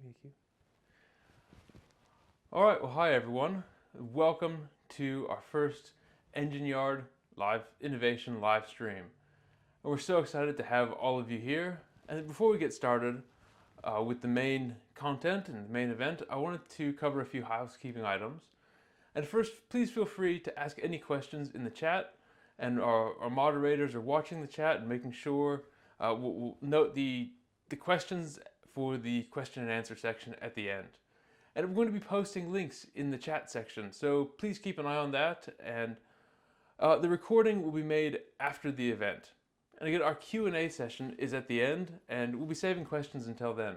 Thank you. All right, well, hi everyone. Welcome to our first Engine Yard Innovation live stream. And we're so excited to have all of you here. And before we get started with the main content and the main event, I wanted to cover a few housekeeping items. And first, please feel free to ask any questions in the chat, and our moderators are watching the chat and making sure we'll note the questions for the question and answer section at the end. And we're going to be posting links in the chat section, so please keep an eye on that. And the recording will be made after the event. And again, our Q&A session is at the end, and we'll be saving questions until then.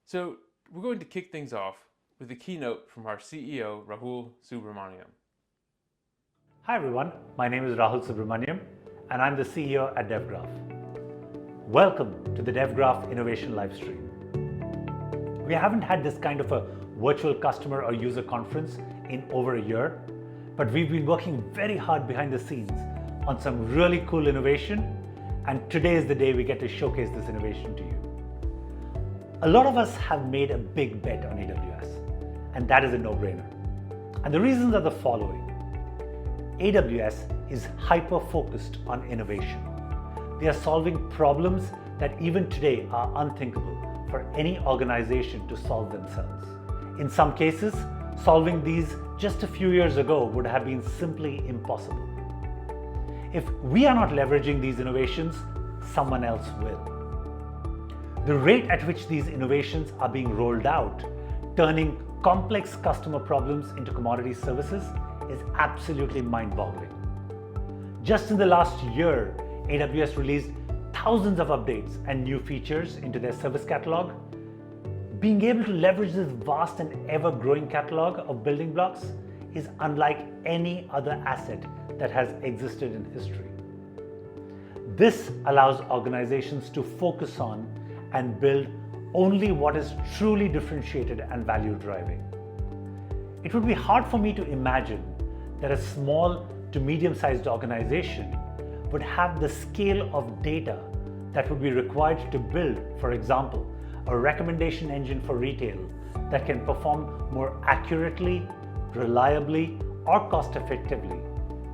So we're going to kick things off with a keynote from our CEO, Rahul Subramaniam. Hi everyone, my name is Rahul Subramaniam, and I'm the CEO at DevGraph. Welcome to the DevGraph Innovation Livestream. We haven't had this kind of a virtual customer or user conference in over a year, but we've been working very hard behind the scenes on some really cool innovation, and today is the day we get to showcase this innovation to you. A lot of us have made a big bet on AWS, and that is a no-brainer. And the reasons are the following. AWS is hyper-focused on innovation. They are solving problems that even today are unthinkable for any organization to solve themselves. In some cases, solving these just a few years ago would have been simply impossible. If we are not leveraging these innovations, someone else will. The rate at which these innovations are being rolled out, turning complex customer problems into commodity services, is absolutely mind-boggling. Just in the last year, AWS released thousands of updates and new features into their service catalog. Being able to leverage this vast and ever-growing catalog of building blocks is unlike any other asset that has existed in history. This allows organizations to focus on and build only what is truly differentiated and value-driving. It would be hard for me to imagine that a small to medium-sized organization would have the scale of data that would be required to build, for example, a recommendation engine for retail that can perform more accurately, reliably, or cost-effectively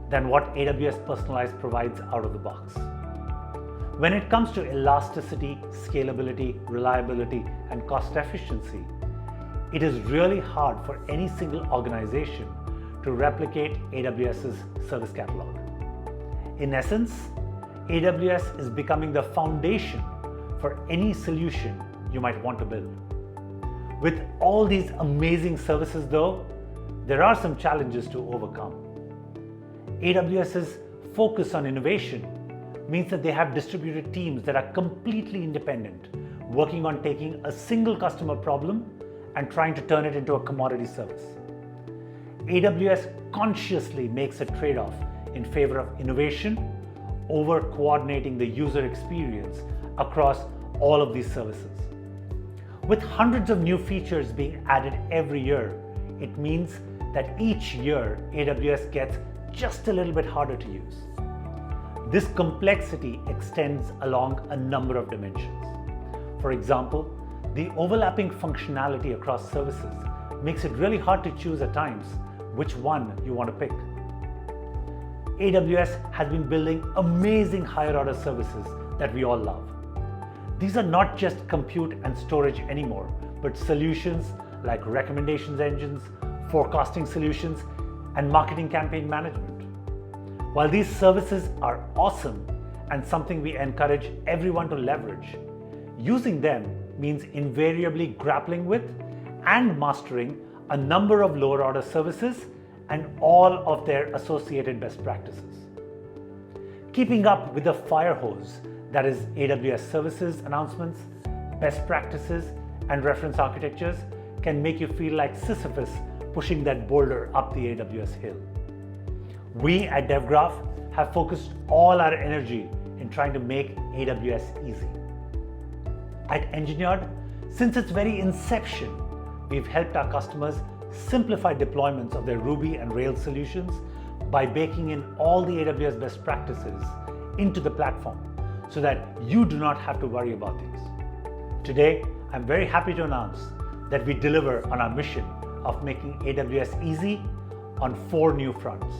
than what AWS Personalized provides out of the box. When it comes to elasticity, scalability, reliability, and cost efficiency, it is really hard for any single organization to replicate AWS's service catalog. In essence, AWS is becoming the foundation for any solution you might want to build. With all these amazing services though, there are some challenges to overcome. AWS's focus on innovation means that they have distributed teams that are completely independent, working on taking a single customer problem and trying to turn it into a commodity service. AWS consciously makes a trade-off in favor of innovation over coordinating the user experience across all of these services. With hundreds of new features being added every year, it means that each year AWS gets just a little bit harder to use. This complexity extends along a number of dimensions. For example, the overlapping functionality across services makes it really hard to choose at times which one you want to pick. AWS has been building amazing higher order services that we all love. These are not just compute and storage anymore, but solutions like recommendations engines, forecasting solutions, and marketing campaign management. While these services are awesome and something we encourage everyone to leverage, using them means invariably grappling with and mastering a number of lower order services and all of their associated best practices. Keeping up with the fire hose that is AWS services announcements, best practices, and reference architectures can make you feel like Sisyphus pushing that boulder up the AWS hill. We at DevGraph have focused all our energy in trying to make AWS easy. At Engine Yard, since its very inception, we've helped our customers simplify deployments of their Ruby and Rails solutions by baking in all the AWS best practices into the platform so that you do not have to worry about these. Today, I'm very happy to announce that we deliver on our mission of making AWS easy on 4 new fronts.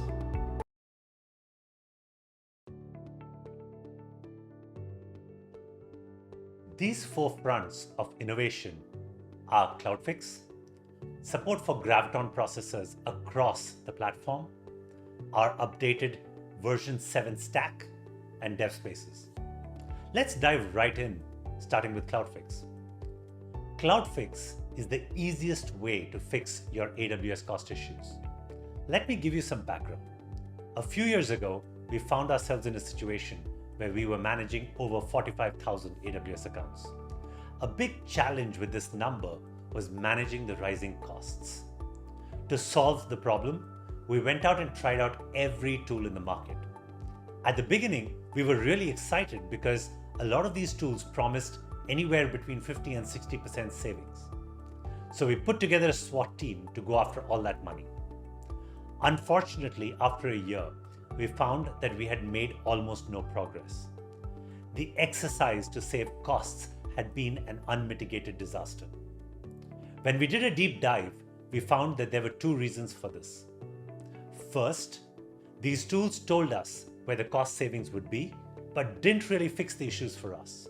These 4 fronts of innovation are Cloudfix, support for Graviton processors across the platform, our updated version 7 stack, and dev spaces. Let's dive right in, starting with Cloudfix. Cloudfix is the easiest way to fix your AWS cost issues. Let me give you some background. A few years ago, we found ourselves in a situation where we were managing over 45,000 AWS accounts. A big challenge with this number was managing the rising costs. To solve the problem, we went out and tried out every tool in the market. At the beginning, we were really excited because a lot of these tools promised anywhere between 50 and 60% savings. So we put together a SWAT team to go after all that money. Unfortunately, after a year, we found that we had made almost no progress. The exercise to save costs had been an unmitigated disaster. When we did a deep dive, we found that there were 2 reasons for this. First, these tools told us where the cost savings would be, but didn't really fix the issues for us.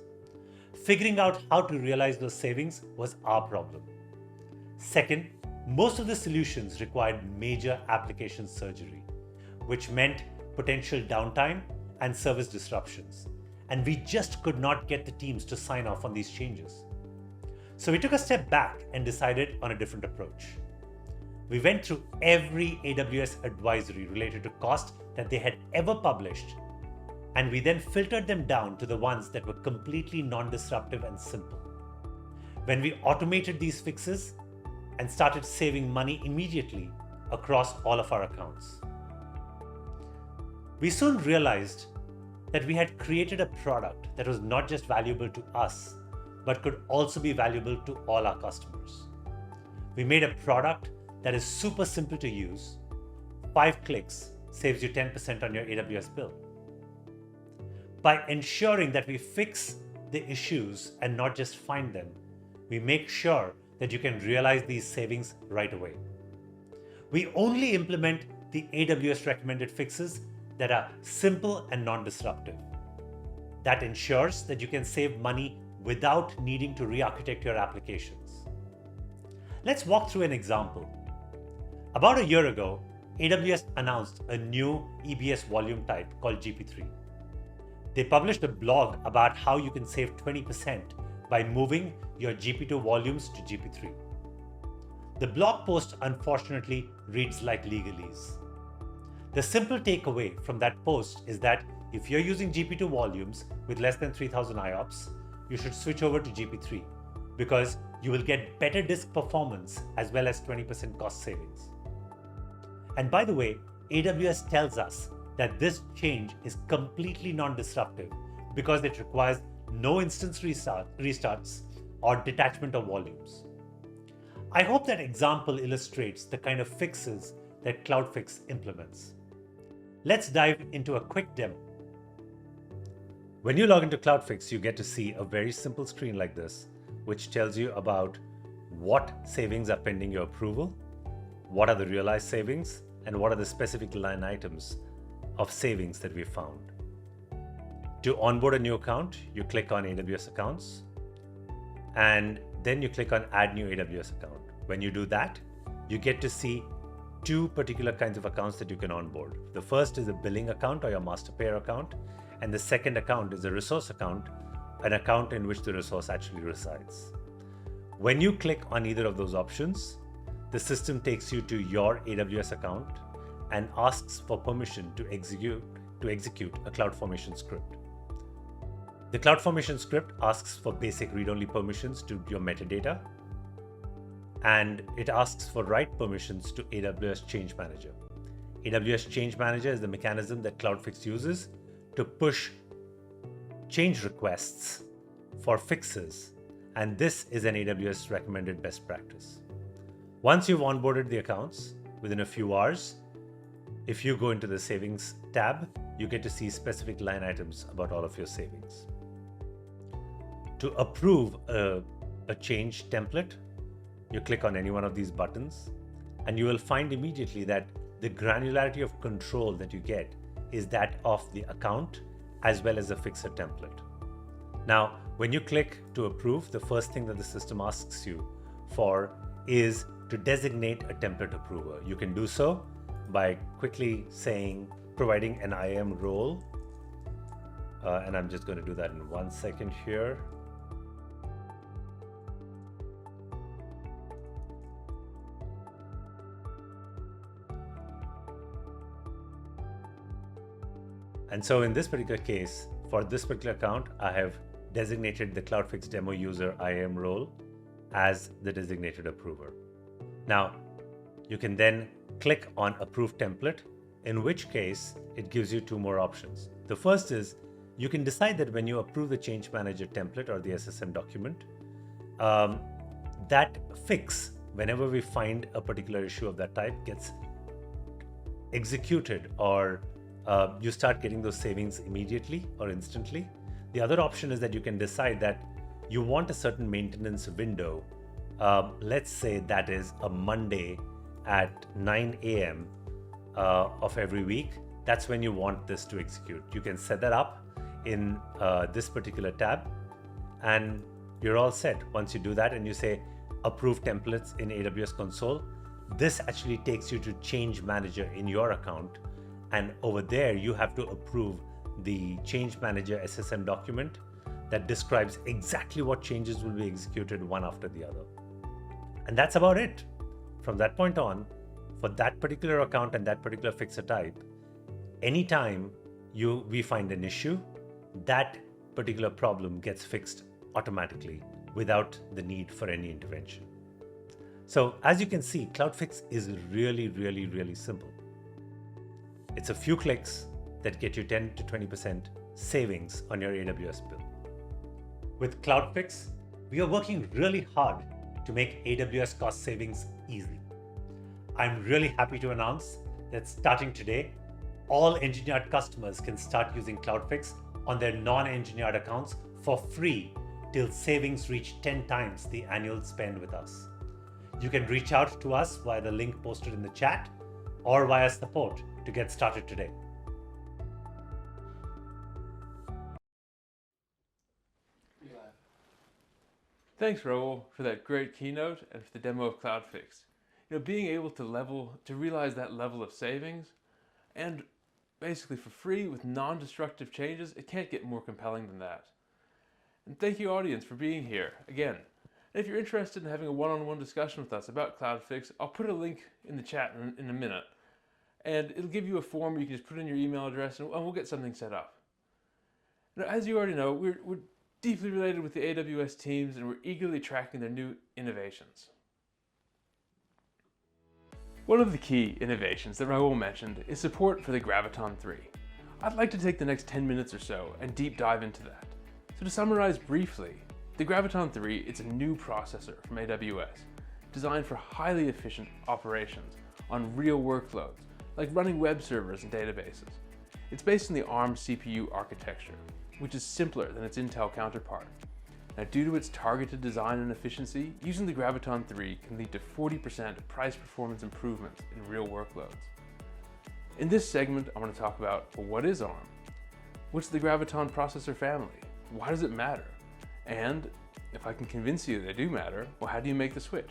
Figuring out how to realize those savings was our problem. Second, most of the solutions required major application surgery, which meant potential downtime and service disruptions. And we just could not get the teams to sign off on these changes. So we took a step back and decided on a different approach. We went through every AWS advisory related to cost that they had ever published, and we then filtered them down to the ones that were completely non-disruptive and simple. When we automated these fixes and started saving money immediately across all of our accounts, we soon realized that we had created a product that was not just valuable to us, but could also be valuable to all our customers. We made a product that is super simple to use. 5 clicks saves you 10% on your AWS bill. By ensuring that we fix the issues and not just find them, we make sure that you can realize these savings right away. We only implement the AWS recommended fixes that are simple and non-disruptive. That ensures that you can save money without needing to re-architect your applications. Let's walk through an example. About a year ago, AWS announced a new EBS volume type called GP3. They published a blog about how you can save 20% by moving your GP2 volumes to GP3. The blog post unfortunately reads like legalese. The simple takeaway from that post is that if you're using GP2 volumes with less than 3,000 IOPS, you should switch over to GP3 because you will get better disk performance as well as 20% cost savings. And by the way, AWS tells us that this change is completely non-disruptive because it requires no instance restarts or detachment of volumes. I hope that example illustrates the kind of fixes that Cloudfix implements. Let's dive into a quick demo. When you log into Cloudfix, you get to see a very simple screen like this, which tells you about what savings are pending your approval, what are the realized savings, and what are the specific line items of savings that we found. To onboard a new account, you click on AWS accounts, and then you click on add new AWS account. When you do that, you get to see 2 particular kinds of accounts that you can onboard. The first is a billing account or your master payer account, and the second account is a resource account, an account in which the resource actually resides. When you click on either of those options, the system takes you to your AWS account and asks for permission to execute a CloudFormation script. The CloudFormation script asks for basic read-only permissions to your metadata, and it asks for write permissions to AWS Change Manager. AWS Change Manager is the mechanism that Cloudfix uses to push change requests for fixes, and this is an AWS recommended best practice. Once you've onboarded the accounts, within a few hours, if you go into the savings tab, you get to see specific line items about all of your savings. To approve a change template, you click on any one of these buttons, and you will find immediately that the granularity of control that you get is that of the account as well as a fixer template. Now, when you click to approve, the first thing that the system asks you for is to designate a template approver. You can do so by quickly providing an IAM role. And I'm just going to do that in 1 second here. And so in this particular case, for this particular account, I have designated the Cloudfix demo user IAM role as the designated approver. Now, you can then click on Approve Template, in which case it gives you two more options. The first is you can decide that when you approve the Change Manager template or the SSM document, that fix, whenever we find a particular issue of that type, gets executed, or you start getting those savings immediately or instantly. The other option is that you can decide that you want a certain maintenance window. Let's say that is a Monday at 9 a.m. Of every week. That's when you want this to execute. You can set that up in this particular tab, and you're all set. Once you do that and you say Approve Templates in AWS Console, this actually takes you to Change Manager in your account. And over there, you have to approve the Change Manager SSM document that describes exactly what changes will be executed one after the other. And that's about it. From that point on, for that particular account and that particular fixer type, anytime we find an issue, that particular problem gets fixed automatically without the need for any intervention. So as you can see, Cloudfix is really, really, really simple. It's a few clicks that get you 10 to 20% savings on your AWS bill. With Cloudfix, we are working really hard to make AWS cost savings easy. I'm really happy to announce that starting today, all engineered customers can start using Cloudfix on their non-engineered accounts for free till savings reach 10 times the annual spend with us. You can reach out to us via the link posted in the chat or via support to get started today. Thanks, Raul, for that great keynote and for the demo of Cloudfix. Being able to realize that level of savings, and basically for free with non-destructive changes, it can't get more compelling than that. And thank you, audience, for being here again. And if you're interested in having a one-on-one discussion with us about Cloudfix, I'll put a link in the chat in a minute. And it'll give you a form where you can just put in your email address and we'll get something set up. Now, as you already know, we're deeply related with the AWS teams and we're eagerly tracking their new innovations. One of the key innovations that Raul mentioned is support for the Graviton 3. I'd like to take the next 10 minutes or so and deep dive into that. So to summarize briefly, the Graviton 3, it's a new processor from AWS, designed for highly efficient operations on real workloads, like running web servers and databases. It's based on the ARM CPU architecture, which is simpler than its Intel counterpart. Now, due to its targeted design and efficiency, using the Graviton 3 can lead to 40% price performance improvements in real workloads. In this segment, I want to talk about, well, what is ARM? What's the Graviton processor family? Why does it matter? And if I can convince you they do matter, well, how do you make the switch?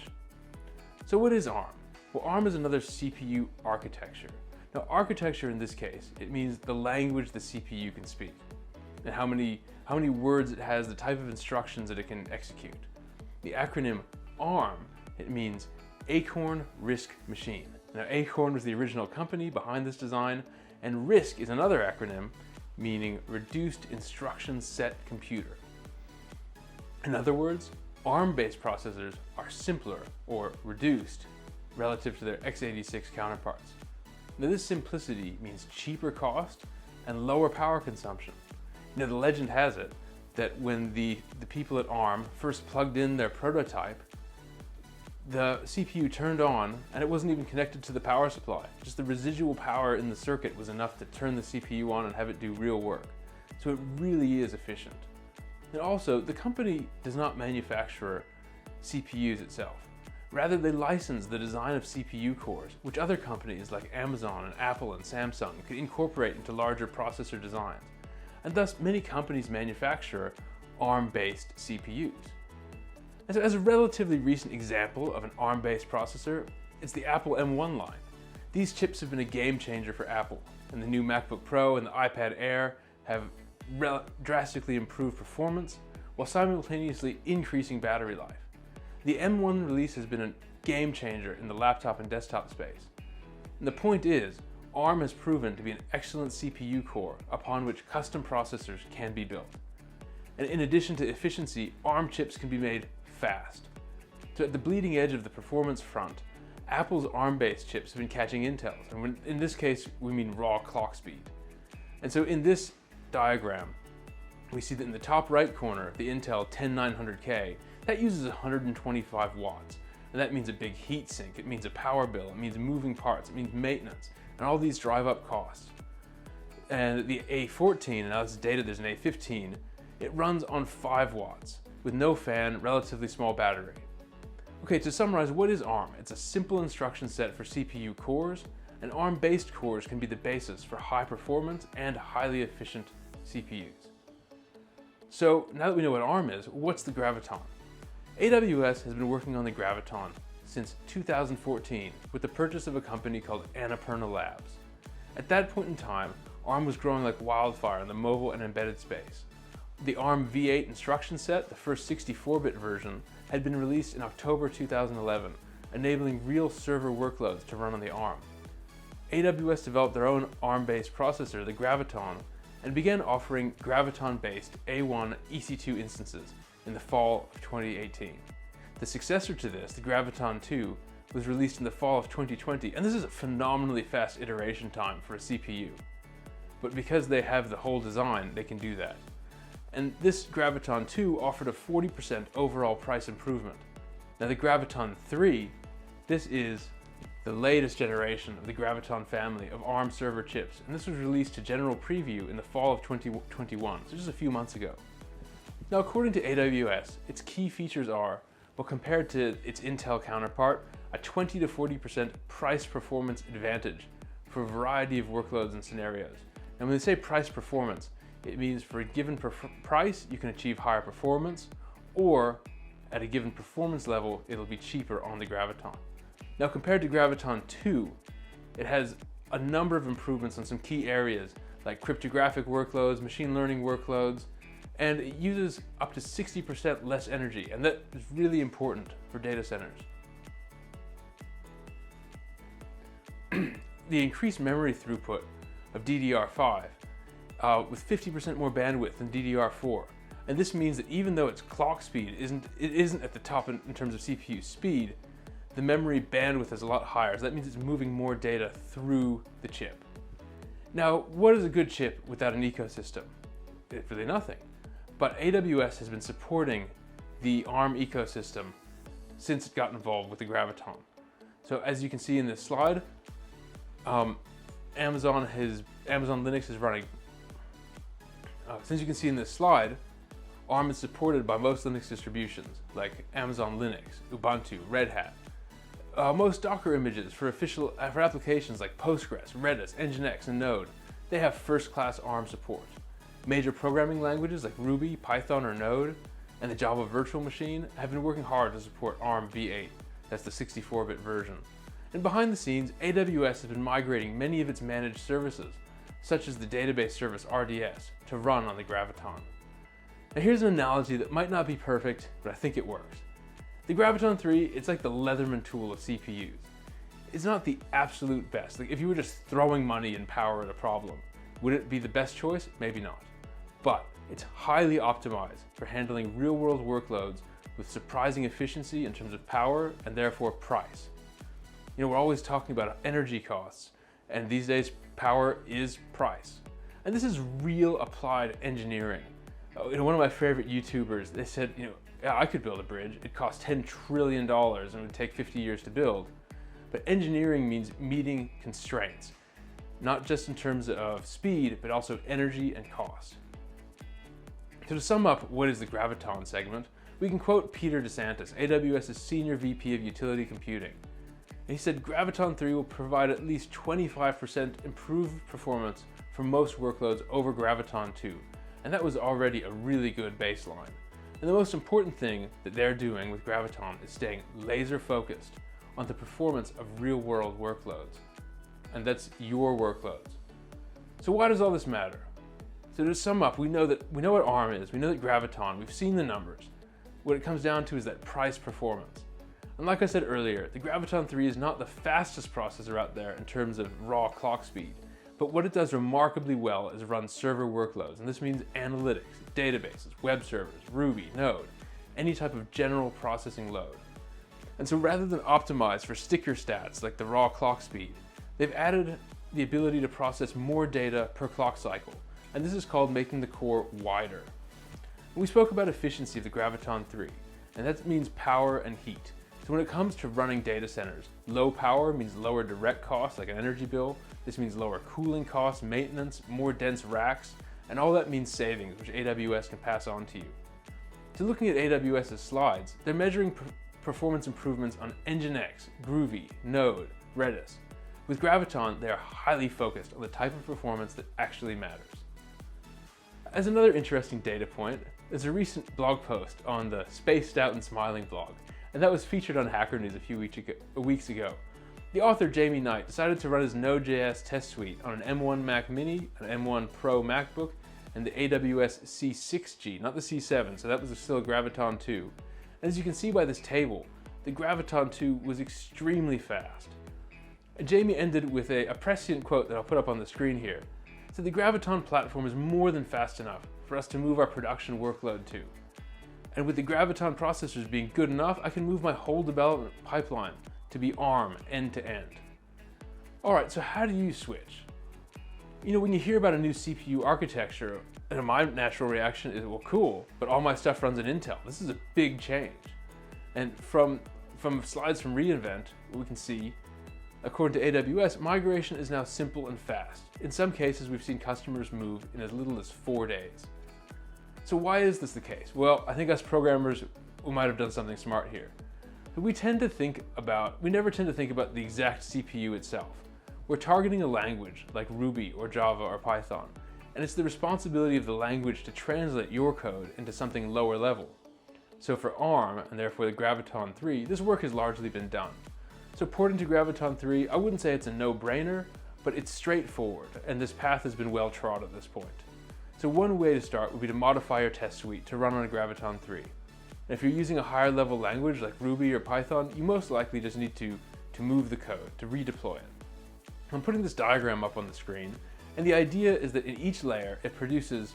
So what is ARM? Well, ARM is another CPU architecture. Now, architecture in this case, it means the language the CPU can speak, and how many words it has, the type of instructions that it can execute. The acronym ARM, it means Acorn RISC Machine. Now, Acorn was the original company behind this design, and RISC is another acronym meaning Reduced Instruction Set Computer. In other words, ARM-based processors are simpler or reduced relative to their x86 counterparts. Now, this simplicity means cheaper cost and lower power consumption. The legend has it that when the people at ARM first plugged in their prototype, the CPU turned on and it wasn't even connected to the power supply. Just the residual power in the circuit was enough to turn the CPU on and have it do real work. So it really is efficient. And also, the company does not manufacture CPUs itself. Rather, they license the design of CPU cores, which other companies like Amazon and Apple and Samsung could incorporate into larger processor designs. And thus, many companies manufacture ARM-based CPUs. And so as a relatively recent example of an ARM-based processor, it's the Apple M1 line. These chips have been a game changer for Apple, and the new MacBook Pro and the iPad Air have drastically improved performance while simultaneously increasing battery life. The M1 release has been a game changer in the laptop and desktop space. And the point is, ARM has proven to be an excellent CPU core upon which custom processors can be built. And in addition to efficiency, ARM chips can be made fast. So at the bleeding edge of the performance front, Apple's ARM-based chips have been catching Intel's, and in this case, we mean raw clock speed. And so in this diagram, we see that in the top right corner, the Intel 10900K, that uses 125 watts. And that means a big heat sink, it means a power bill, it means moving parts, it means maintenance, and all these drive up costs. And the A14, and now this is dated, there's an A15, it runs on 5 watts, with no fan, relatively small battery. Okay, to summarize, what is ARM? It's a simple instruction set for CPU cores, and ARM-based cores can be the basis for high performance and highly efficient CPUs. So now that we know what ARM is, what's the Graviton? AWS has been working on the Graviton since 2014 with the purchase of a company called Annapurna Labs. At that point in time, ARM was growing like wildfire in the mobile and embedded space. The ARM v8 instruction set, the first 64-bit version, had been released in October 2011, enabling real server workloads to run on the ARM. AWS developed their own ARM-based processor, the Graviton, and began offering Graviton-based A1 EC2 instances in the fall of 2018. The successor to this, the Graviton 2, was released in the fall of 2020, and this is a phenomenally fast iteration time for a CPU. But because they have the whole design, they can do that. And this Graviton 2 offered a 40% overall price improvement. Now the Graviton 3, this is the latest generation of the Graviton family of ARM server chips, and this was released to general preview in the fall of 2021, so just a few months ago. Now according to AWS, its key features are, well, compared to its Intel counterpart, a 20 to 40% price performance advantage for a variety of workloads and scenarios. And when they say price performance, it means for a given price, you can achieve higher performance, or at a given performance level, it'll be cheaper on the Graviton. Now compared to Graviton 2, it has a number of improvements on some key areas like cryptographic workloads, machine learning workloads, and it uses up to 60% less energy, and that is really important for data centers. The increased memory throughput of DDR5 with 50% more bandwidth than DDR4. And this means that even though its clock speed isn't at the top in terms of CPU speed, the memory bandwidth is a lot higher. So that means it's moving more data through the chip. Now, what is a good chip without an ecosystem? It's really nothing. But AWS has been supporting the ARM ecosystem since it got involved with the Graviton. So as you can see in this slide, Amazon Linux is running. Since you can see in this slide, ARM is supported by most Linux distributions like Amazon Linux, Ubuntu, Red Hat. Most Docker images for applications like Postgres, Redis, Nginx, and Node, they have first-class ARM support. Major programming languages like Ruby, Python, or Node, and the Java Virtual Machine have been working hard to support ARM v8, that's the 64-bit version. And behind the scenes, AWS has been migrating many of its managed services, such as the database service RDS, to run on the Graviton. Now here's an analogy that might not be perfect, but I think it works. The Graviton 3, it's like the Leatherman tool of CPUs. It's not the absolute best. Like if you were just throwing money and power at a problem, would it be the best choice? Maybe not. But it's highly optimized for handling real-world workloads with surprising efficiency in terms of power and therefore price. You know, we're always talking about energy costs, and these days power is price. And this is real applied engineering. One of my favorite YouTubers, they said, yeah, I could build a bridge. It costs $10 trillion and it would take 50 years to build. But engineering means meeting constraints, not just in terms of speed, but also energy and cost. So to sum up, what is the Graviton segment? We can quote Peter DeSantis, AWS's Senior VP of Utility Computing. And he said Graviton 3 will provide at least 25% improved performance for most workloads over Graviton 2, and that was already a really good baseline. And the most important thing that they're doing with Graviton is staying laser focused on the performance of real-world workloads. And that's your workloads. So why does all this matter? So to sum up, we know what ARM is, we know that Graviton, we've seen the numbers. What it comes down to is that price performance. And like I said earlier, the Graviton 3 is not the fastest processor out there in terms of raw clock speed, but what it does remarkably well is run server workloads, and this means analytics, databases, web servers, Ruby, Node, any type of general processing load. And so rather than optimize for sticker stats like the raw clock speed, they've added the ability to process more data per clock cycle, and this is called making the core wider. We spoke about efficiency of the Graviton 3, and that means power and heat. So when it comes to running data centers, low power means lower direct costs like an energy bill. This means lower cooling costs, maintenance, more dense racks, and all that means savings, which AWS can pass on to you. So looking at AWS's slides, they're measuring performance improvements on Nginx, Groovy, Node, Redis. With Graviton, they are highly focused on the type of performance that actually matters. As another interesting data point, there's a recent blog post on the Spaced Out and Smiling blog, and that was featured on Hacker News a few weeks ago. The author, Jamie Knight, decided to run his Node.js test suite on an M1 Mac Mini, an M1 Pro MacBook, and the AWS C6G, not the C7, so that was still a Graviton 2. And as you can see by this table, the Graviton 2 was extremely fast. And Jamie ended with a prescient quote that I'll put up on the screen here. So the Graviton platform is more than fast enough for us to move our production workload to. And with the Graviton processors being good enough, I can move my whole development pipeline to be ARM end to end. All right, so how do you switch? You know, when you hear about a new CPU architecture, my natural reaction is, well, cool, but all my stuff runs on Intel. This is a big change. And from slides from reInvent, we can see, according to AWS, migration is now simple and fast. In some cases, we've seen customers move in as little as 4 days. So why is this the case? Well, I think us programmers, we might have done something smart here. We never tend to think about the exact CPU itself. We're targeting a language like Ruby or Java or Python, and it's the responsibility of the language to translate your code into something lower level. So for ARM, and therefore the Graviton 3, this work has largely been done. So porting to Graviton 3, I wouldn't say it's a no-brainer, but it's straightforward, and this path has been well trod at this point. So one way to start would be to modify your test suite to run on a Graviton 3. And if you're using a higher level language like Ruby or Python, you most likely just need to move the code, to redeploy it. I'm putting this diagram up on the screen, and the idea is that in each layer, it produces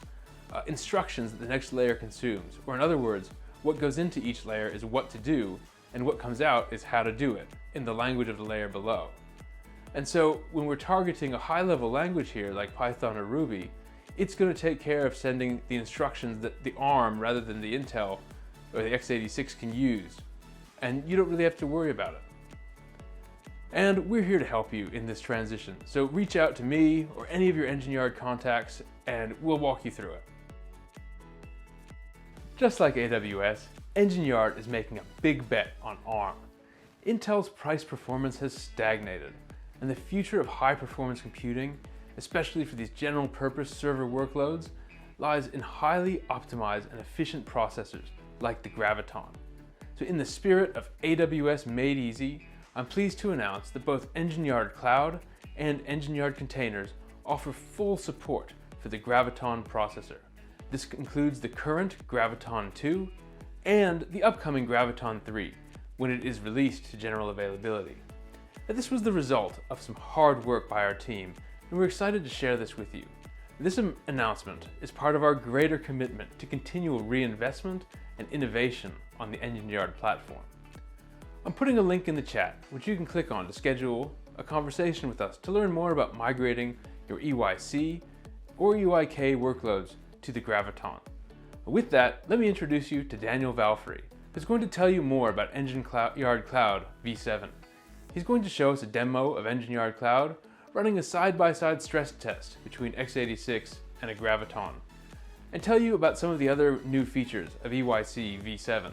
instructions that the next layer consumes. Or in other words, what goes into each layer is what to do, and what comes out is how to do it, in the language of the layer below. And so when we're targeting a high level language here, like Python or Ruby, it's going to take care of sending the instructions that the ARM rather than the Intel or the x86 can use. And you don't really have to worry about it. And we're here to help you in this transition. So reach out to me or any of your Engine Yard contacts and we'll walk you through it. Just like AWS, Engine Yard is making a big bet on ARM. Intel's price performance has stagnated, and the future of high-performance computing, especially for these general-purpose server workloads, lies in highly optimized and efficient processors like the Graviton. So in the spirit of AWS Made Easy, I'm pleased to announce that both Engine Yard Cloud and Engine Yard Containers offer full support for the Graviton processor. This includes the current Graviton 2 and the upcoming Graviton 3 when it is released to general availability. Now, this was the result of some hard work by our team, and we're excited to share this with you. This announcement is part of our greater commitment to continual reinvestment and innovation on the Engine Yard platform. I'm putting a link in the chat, which you can click on to schedule a conversation with us to learn more about migrating your EYC or EYK workloads to the Graviton. With that, let me introduce you to Daniel Valfrey, who's going to tell you more about Engine Yard Cloud v7. He's going to show us a demo of Engine Yard Cloud running a side-by-side stress test between x86 and a Graviton. and tell you about some of the other new features of EYC v7.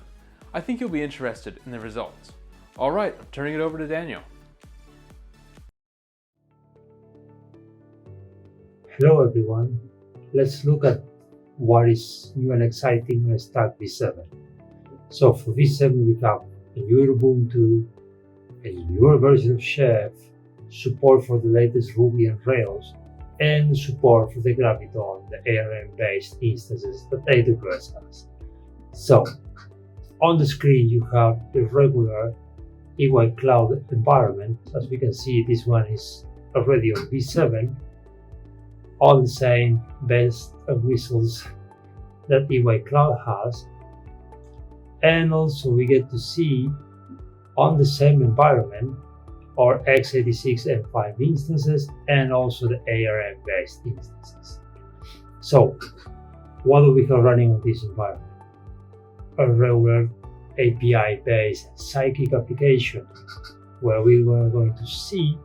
I think you'll be interested in the results. Alright, I'm turning it over to Daniel. Hello everyone, let's look at what is new and exciting on Stack v7. So for v7 we have a new Ubuntu, a newer version of Chef, support for the latest Ruby and Rails, and support for the Graviton, the ARM-based instances that AWS has. So on the screen you have the regular EY Cloud environment. As we can see, this one is already on v7. All the same bells and whistles that EY Cloud has. And also we get to see on the same environment our x86 M5 instances and also the ARM-based instances. So what do we have running on this environment? A regular API-based Psychic application where we are going to see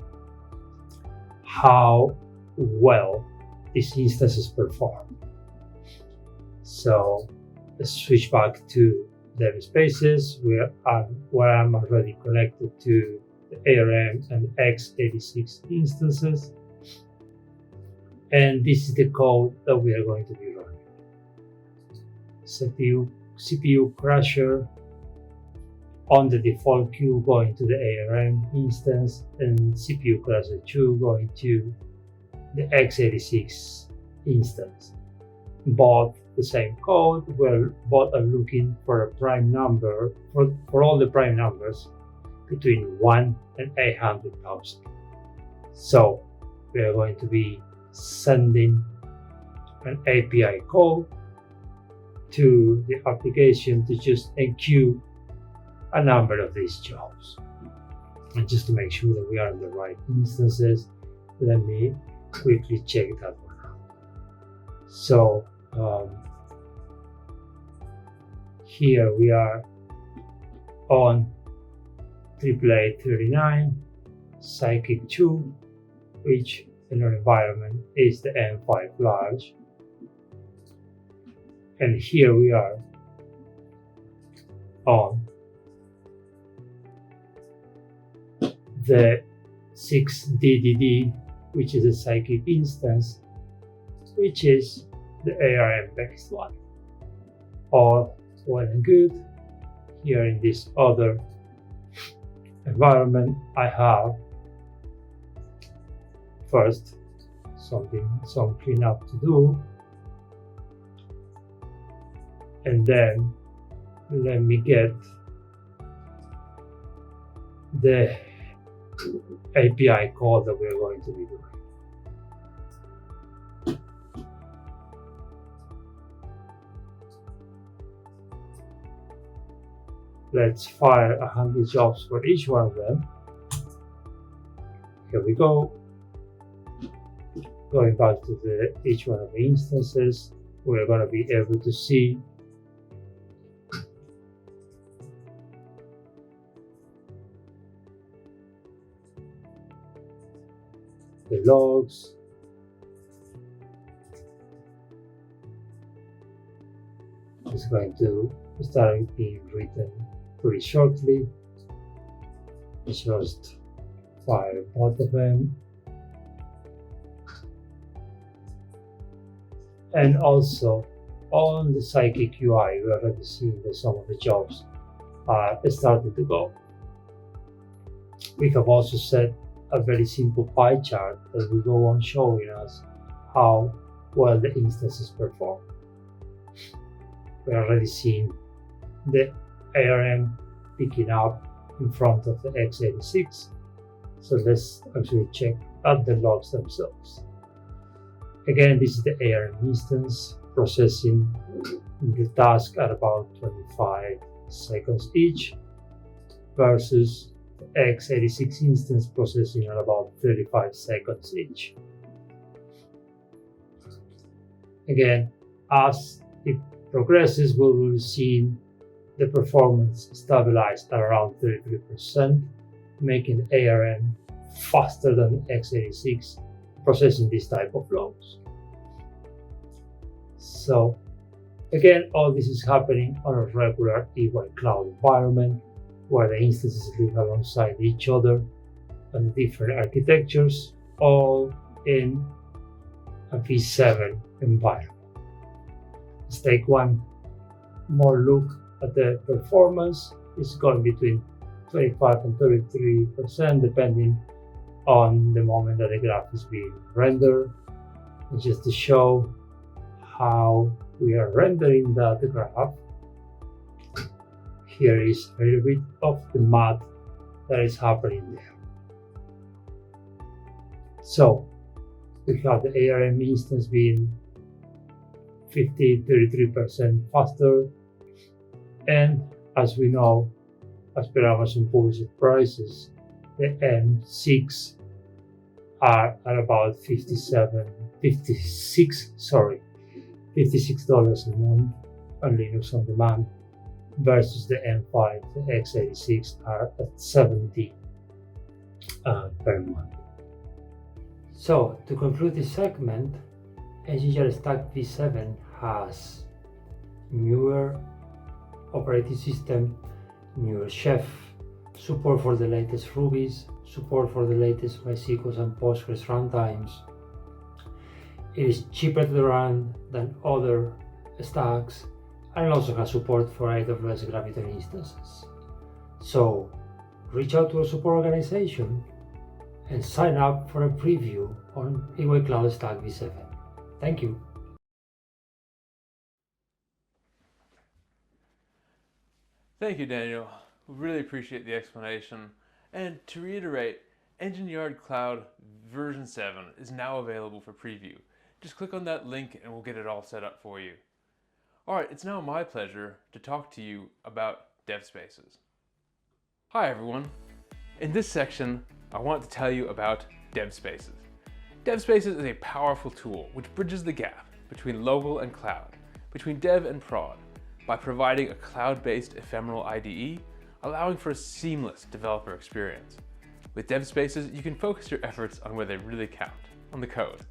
how well these instances perform. So let's switch back to Dev Spaces where I'm already connected to the ARM and x86 instances. And this is the code that we are going to be running. CPU crusher on the default queue going to the ARM instance, and CPU crusher 2 going to the x86 instance. Both the same code, where both are looking for a prime number, for all the prime numbers between 1 and 800,000. So we are going to be sending an API call to the application to just enqueue a number of these jobs. And just to make sure that we are in the right instances, let me quickly check that one out. So here we are on AAA 39, Psychic 2, which in our environment is the M5 large. And here we are on the 6DDD, which is a Psychic instance, which is the ARM-based one. All well and good. Here in this other environment, I have first some cleanup to do, and then let me get the API call that we're going to be doing. Let's fire 100 jobs for each one of them. Here we go. Going back to each one of the instances, we're going to be able to see the logs, it's going to start being written pretty shortly. Just fire both of them. And also on the Psychic UI, we already seen that some of the jobs are starting to go. We have also set a very simple pie chart that will go on showing us how well the instances perform. We're already seeing the ARM picking up in front of the x86. So let's actually check out the logs themselves. Again, this is the ARM instance processing the task at about 25 seconds each versus the x86 instance processing at about 35 seconds each. Again, as it progresses, we will see the performance stabilized at around 33%, making the ARM faster than x86 processing this type of logs. So again, all this is happening on a regular EY Cloud environment where the instances live alongside each other on different architectures, all in a V7 environment. Let's take one more look at the performance. It's going between 25 and 33% depending on the moment that the graph is being rendered. And just to show how we are rendering the graph, here is a little bit of the math that is happening there. So we have the ARM instance being 33% faster, and as we know, as per Amazon published prices, the M6 are at about $56 a month on Linux on demand, versus the M5, the x86 are at $70 per month. So to conclude this segment, Engineer Stack V7 has newer operating system, newer chef, support for the latest Rubies, support for the latest MySQL and Postgres runtimes. It is cheaper to run than other stacks, and it also has support for AWS Graviton instances. So reach out to a support organization and sign up for a preview on EY Cloud Stack V7. Thank you. Thank you, Daniel. We really appreciate the explanation. And to reiterate, Engineered Cloud version 7 is now available for preview. Just click on that link and we'll get it all set up for you. Alright, it's now my pleasure to talk to you about DevSpaces. Hi everyone. In this section, I want to tell you about DevSpaces. DevSpaces is a powerful tool which bridges the gap between local and cloud, between dev and prod, by providing a cloud-based ephemeral IDE, allowing for a seamless developer experience. With DevSpaces, you can focus your efforts on where they really count, on the code.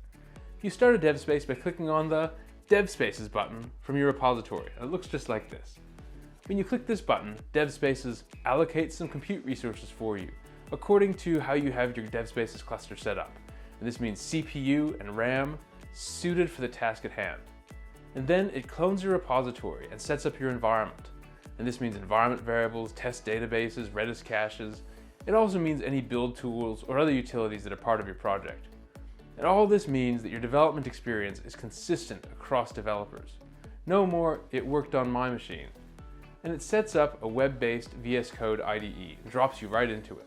You start a DevSpace by clicking on the DevSpaces button from your repository, and it looks just like this. When you click this button, DevSpaces allocates some compute resources for you, according to how you have your DevSpaces cluster set up. And this means CPU and RAM suited for the task at hand. And then it clones your repository and sets up your environment. And this means environment variables, test databases, Redis caches. It also means any build tools or other utilities that are part of your project. And all this means that your development experience is consistent across developers. No more, it worked on my machine. And it sets up a web-based VS Code IDE and drops you right into it.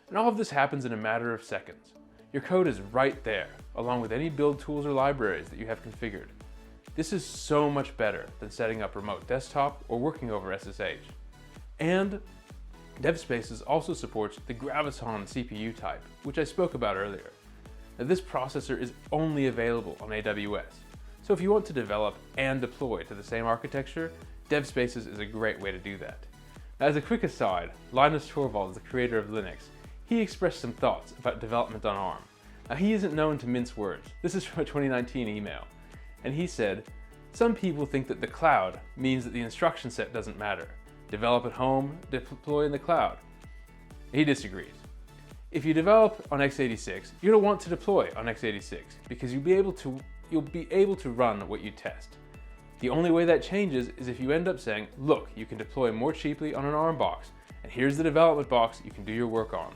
And all of this happens in a matter of seconds. Your code is right there, along with any build tools or libraries that you have configured. This is so much better than setting up remote desktop or working over SSH. And DevSpaces also supports the Graviton CPU type, which I spoke about earlier. Now, this processor is only available on AWS. So if you want to develop and deploy to the same architecture, DevSpaces is a great way to do that. Now, as a quick aside, Linus Torvalds, the creator of Linux, he expressed some thoughts about development on ARM. Now, he isn't known to mince words. This is from a 2019 email. And he said, some people think that the cloud means that the instruction set doesn't matter. Develop at home, deploy in the cloud. He disagrees. If you develop on x86, you're gonna want to deploy on x86 because you'll be able to run what you test. The only way that changes is if you end up saying, look, you can deploy more cheaply on an ARM box, and here's the development box you can do your work on.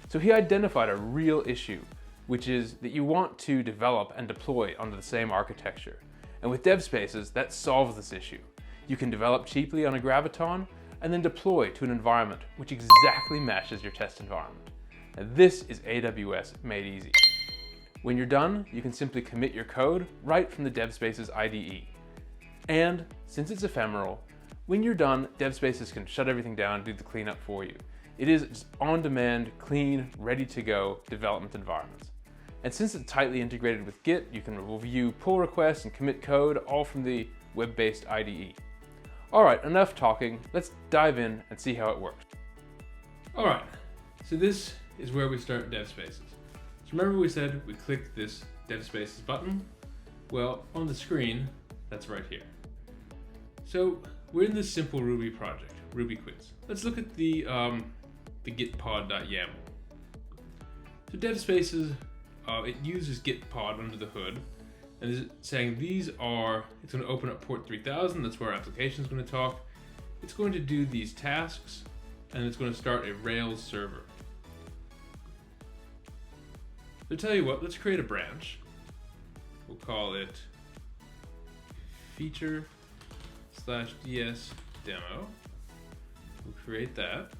So he identified a real issue, which is that you want to develop and deploy onto the same architecture. And with DevSpaces, that solves this issue. You can develop cheaply on a Graviton and then deploy to an environment which exactly matches your test environment. And this is AWS made easy. When you're done, you can simply commit your code right from the DevSpaces IDE. And since it's ephemeral, when you're done, DevSpaces can shut everything down and do the cleanup for you. It is just on-demand, clean, ready-to-go development environments. And since it's tightly integrated with Git, you can review pull requests and commit code all from the web-based IDE. All right, enough talking. Let's dive in and see how it works. All right, so this is where we start DevSpaces. So remember we said we clicked this DevSpaces button? Well, on the screen, That's right here. So we're in this simple Ruby project, Ruby quiz. Let's look at the gitpod.yaml. So DevSpaces, it uses gitpod under the hood, and is saying these are, it's going to open up port 3000, that's where our application is going to talk. It's going to do these tasks, and it's going to start a Rails server. So tell you what, let's create a branch. We'll call it feature/ds demo. We'll create that.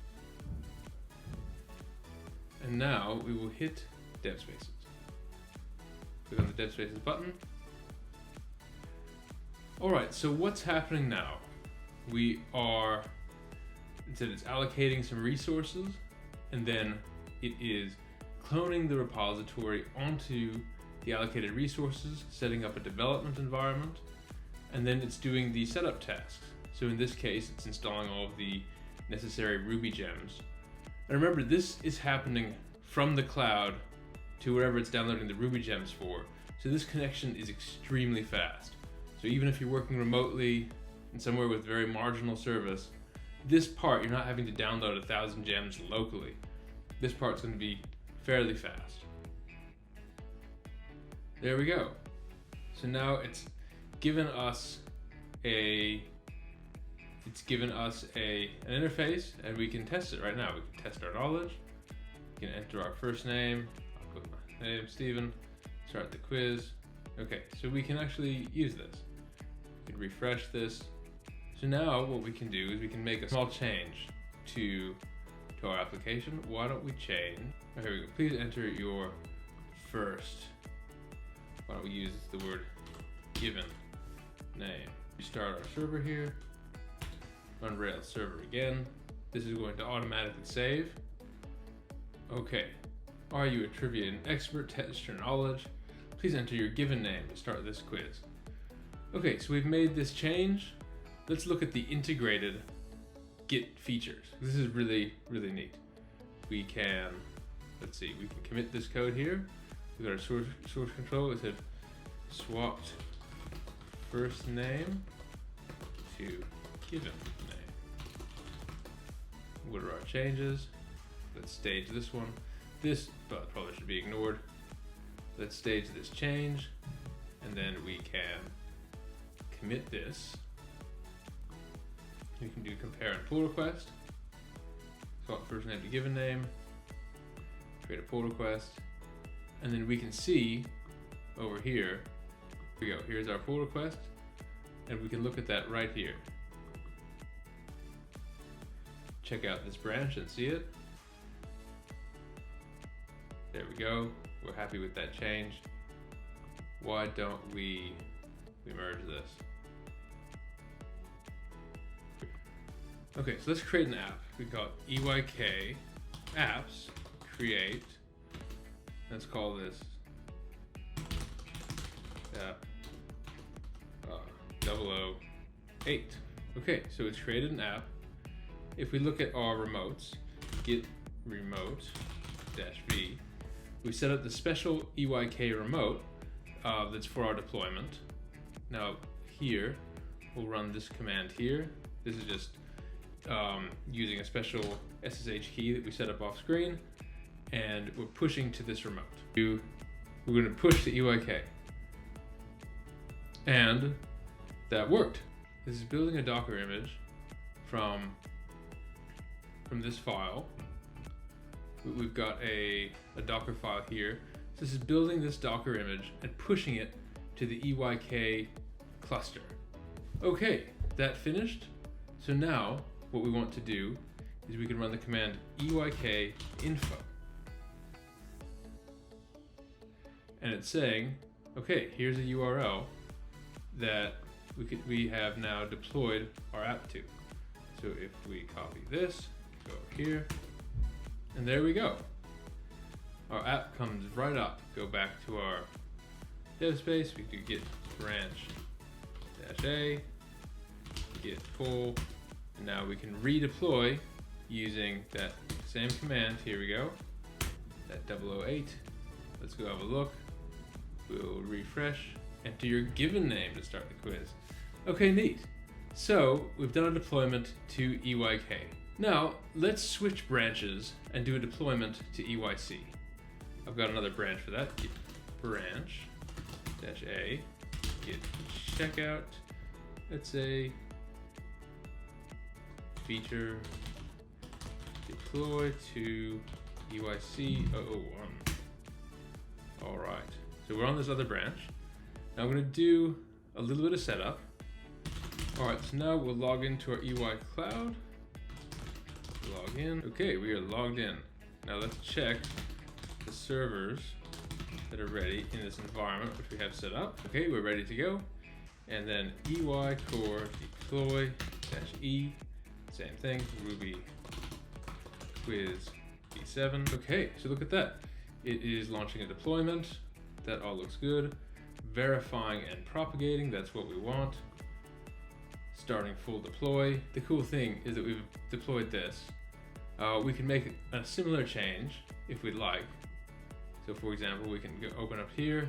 And now we will hit DevSpaces. Click on the DevSpaces button. All right, so what's happening now? We are, it said it's allocating some resources, and then it is cloning the repository onto the allocated resources, setting up a development environment, and then it's doing the setup tasks. So in this case, it's installing all of the necessary Ruby gems. And remember, this is happening from the cloud to wherever it's downloading the Ruby gems for. So this connection is extremely fast. So even if you're working remotely and somewhere with very marginal service, this part, you're not having to download 1,000 gems locally. This part's going to be fairly fast. There we go. So now it's given us an interface, and we can test it right now. We can test our knowledge. We can enter our first name. I'll put my name, Steven. Start the quiz. Okay, so we can actually use this. We can refresh this. So now what we can do is we can make a small change to our application. Why don't we change? Oh, here we go. Please enter your first. Why don't we use the word given name? We start our server here. Run Rails server again. This is going to automatically save. Okay. Are you a trivia and expert? Test your knowledge. Please enter your given name to start this quiz. Okay, so we've made this change. Let's look at the integrated Git features. This is really, really neat. We can, let's see, we can commit this code here. We've got our source control. It said swapped first name to given name. What are our changes? Let's stage this one. This probably should be ignored. Let's stage this change, and then we can commit this. We can do compare and pull request. Swap first name to given name. Create a pull request. And then we can see over here, we go, here's our pull request, and we can look at that right here. Check out this branch and see it. There we go. We're happy with that change. Why don't we merge this? Okay, so let's create an app. We call it EYK apps create. Let's call this app 008. Okay, so it's created an app. If we look at our remotes, git remote -v, we set up the special EYK remote that's for our deployment. Now here, we'll run this command here. This is just using a special SSH key that we set up off screen, and we're pushing to this remote. We're going to push the EYK, and that worked. This is building a Docker image from this file. We've got a Docker file here. So this is building this Docker image and pushing it to the EYK cluster. Okay, that finished. So now what we want to do is we can run the command EYK info. And it's saying, okay, here's a URL that we have now deployed our app to. So if we copy this, go here, and there we go. Our app comes right up. Go back to our dev space. We do git branch -a, git pull, and now we can redeploy using that same command. Here we go, that 008. Let's go have a look. We'll refresh, enter your given name to start the quiz. Okay, neat. So we've done a deployment to EYK. Now let's switch branches and do a deployment to EYC. I've got another branch for that. Git branch -a git checkout. Let's say feature deploy to EYC 001. All right, so we're on this other branch. Now I'm going to do a little bit of setup. All right, so now we'll log into our EY Cloud. Log in. Okay, we are logged in. Now let's check the servers that are ready in this environment, which we have set up. Okay, we're ready to go. And then EY core deploy -e, same thing, Ruby quiz v7. Okay, so look at that. It is launching a deployment. That all looks good. Verifying and propagating, that's what we want. Starting full deploy. The cool thing is that we've deployed this. We can make a similar change if we'd like. So for example, we can go open up here.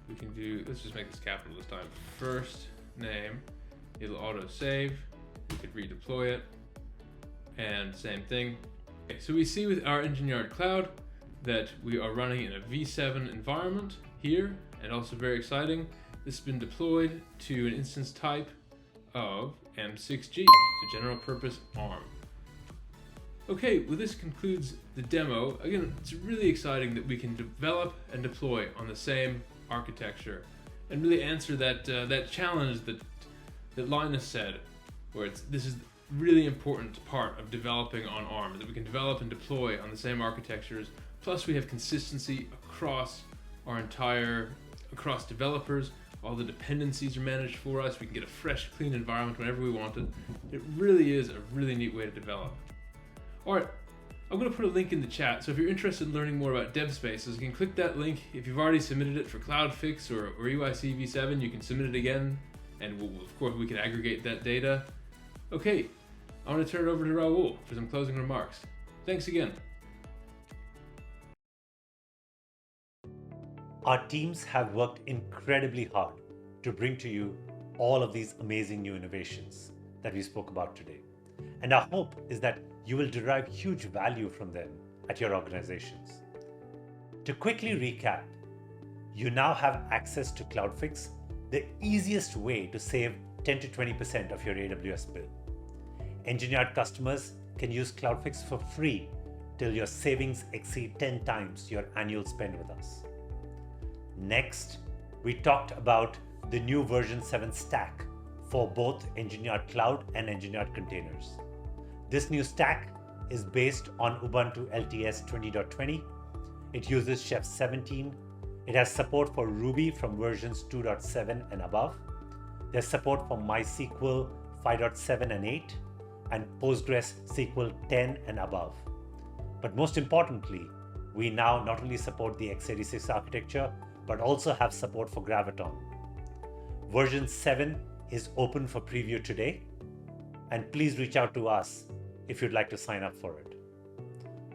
We can do, let's just make this capital this time. First name, it'll auto save. We could redeploy it. And same thing. Okay, so we see with our Engineered Cloud that we are running in a v7 environment here, and also very exciting, this has been deployed to an instance type of M6G, so general purpose ARM. Okay, well this concludes the demo. Again, it's really exciting that we can develop and deploy on the same architecture and really answer that that challenge that Linus said, where this is really important part of developing on ARM, that we can develop and deploy on the same architectures. Plus we have consistency across across developers. All the dependencies are managed for us. We can get a fresh, clean environment whenever we want it. It really is a really neat way to develop. All right, I'm going to put a link in the chat. So if you're interested in learning more about dev spaces, you can click that link. If you've already submitted it for Cloudfix or EYC v7, you can submit it again. And of course, we can aggregate that data. Okay, I want to turn it over to Raul for some closing remarks. Thanks again. Our teams have worked incredibly hard to bring to you all of these amazing new innovations that we spoke about today. And our hope is that you will derive huge value from them at your organizations. To quickly recap, you now have access to Cloudfix, the easiest way to save 10 to 20% of your AWS bill. Engineered customers can use Cloudfix for free till your savings exceed 10 times your annual spend with us. Next, we talked about the new version 7 stack for both Engineered Cloud and Engineered Containers. This new stack is based on Ubuntu LTS 20.20. It uses Chef 17. It has support for Ruby from versions 2.7 and above. There's support for MySQL 5.7 and 8 and Postgres SQL 10 and above. But most importantly, we now not only support the x86 architecture, but also have support for Graviton. Version 7 is open for preview today, and please reach out to us if you'd like to sign up for it.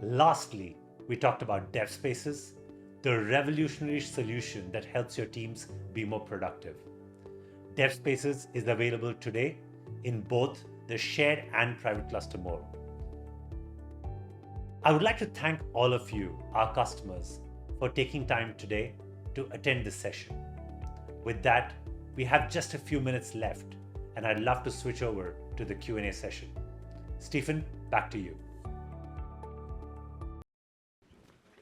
Lastly, we talked about dev spaces, the revolutionary solution that helps your teams be more productive. Dev spaces is available today in both the shared and private cluster mode. I would like to thank all of you, our customers, for taking time today to attend this session. With that, we have just a few minutes left, and I'd love to switch over to the Q&A session. Stephen, back to you.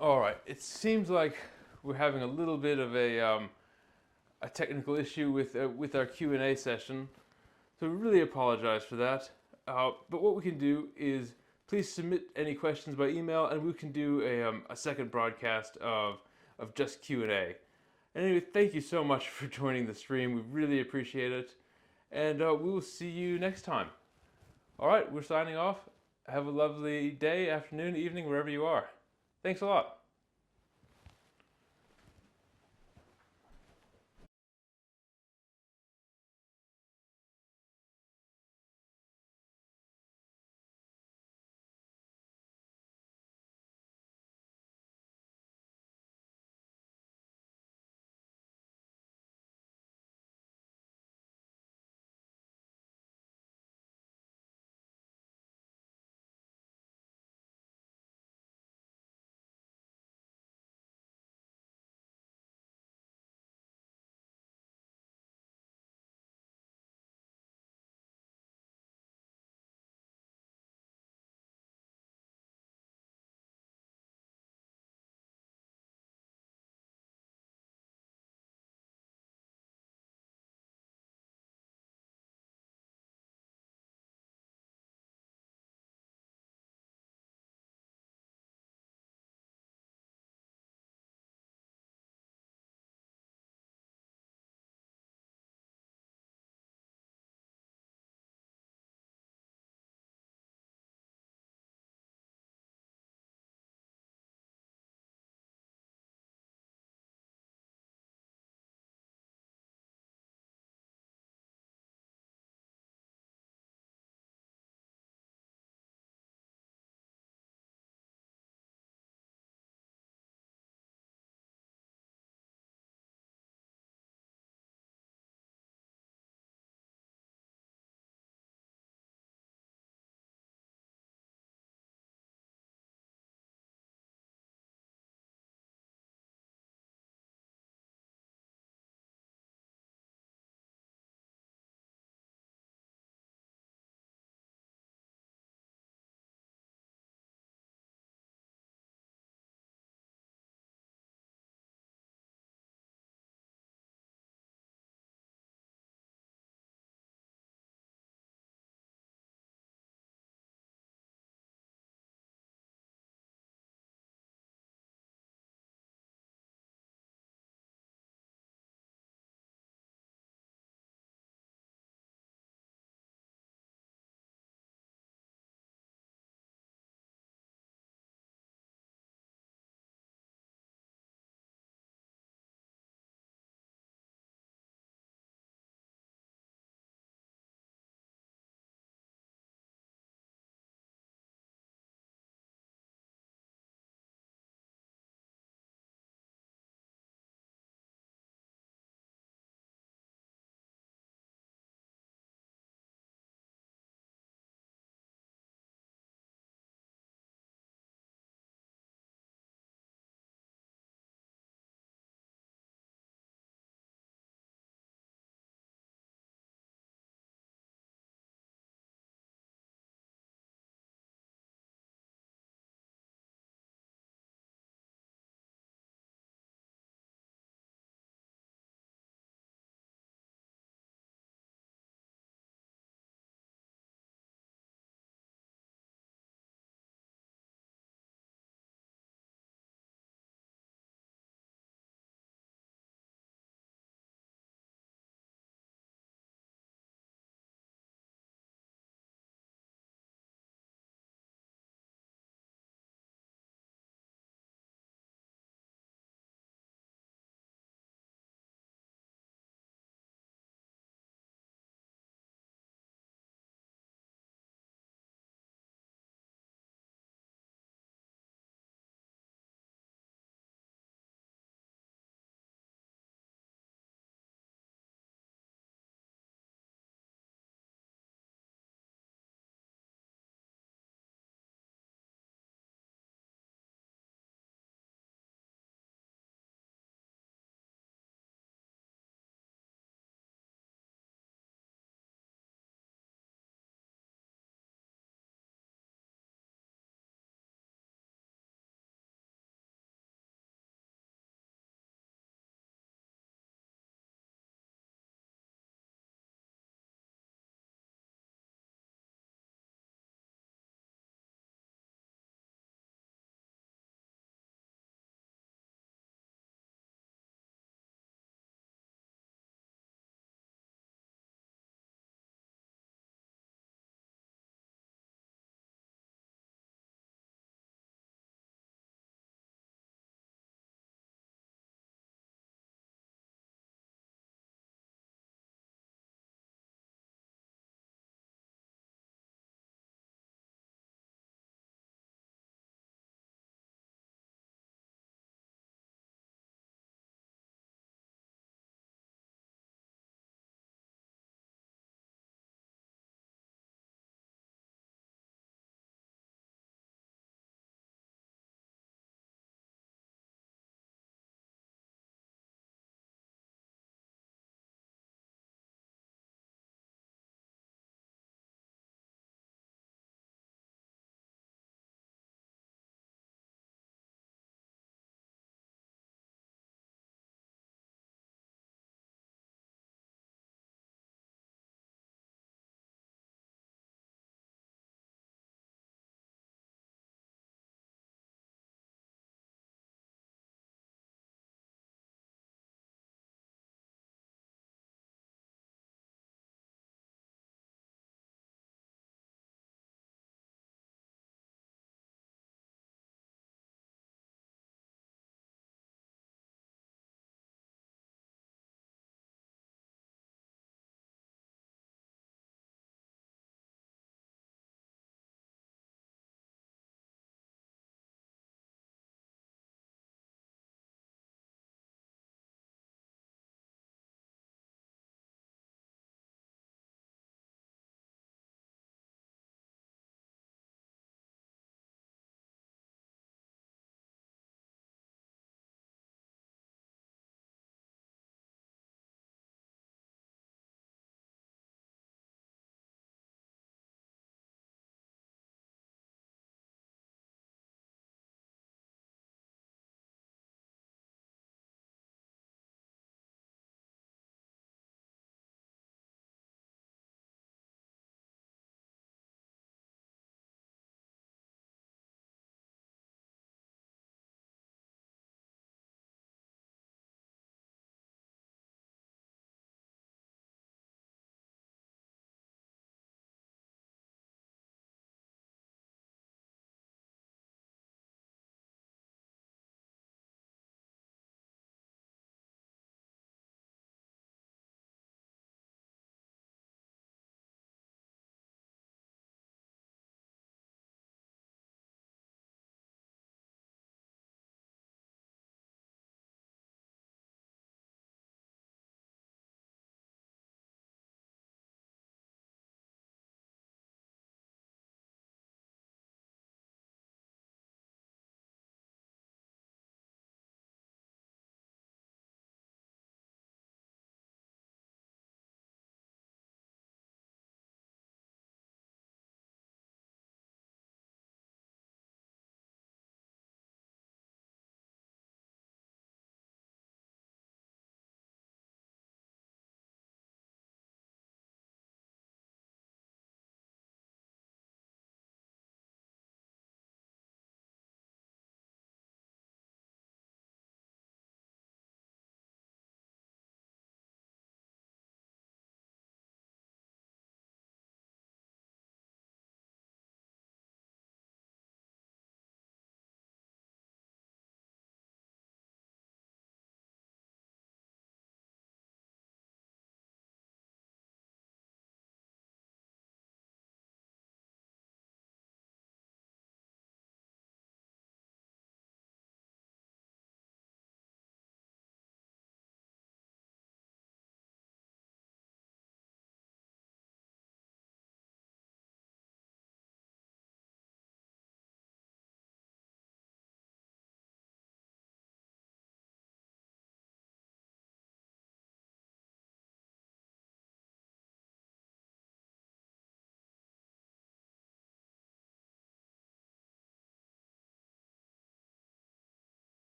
All right, it seems like we're having a little bit of a technical issue with our Q&A session, so we really apologize for that. But what we can do is please submit any questions by email, and we can do a second broadcast of just Q&A. Anyway, thank you so much for joining the stream. We really appreciate it, and we will see you next time. All right, we're signing off. Have a lovely day, afternoon, evening, wherever you are. Thanks a lot.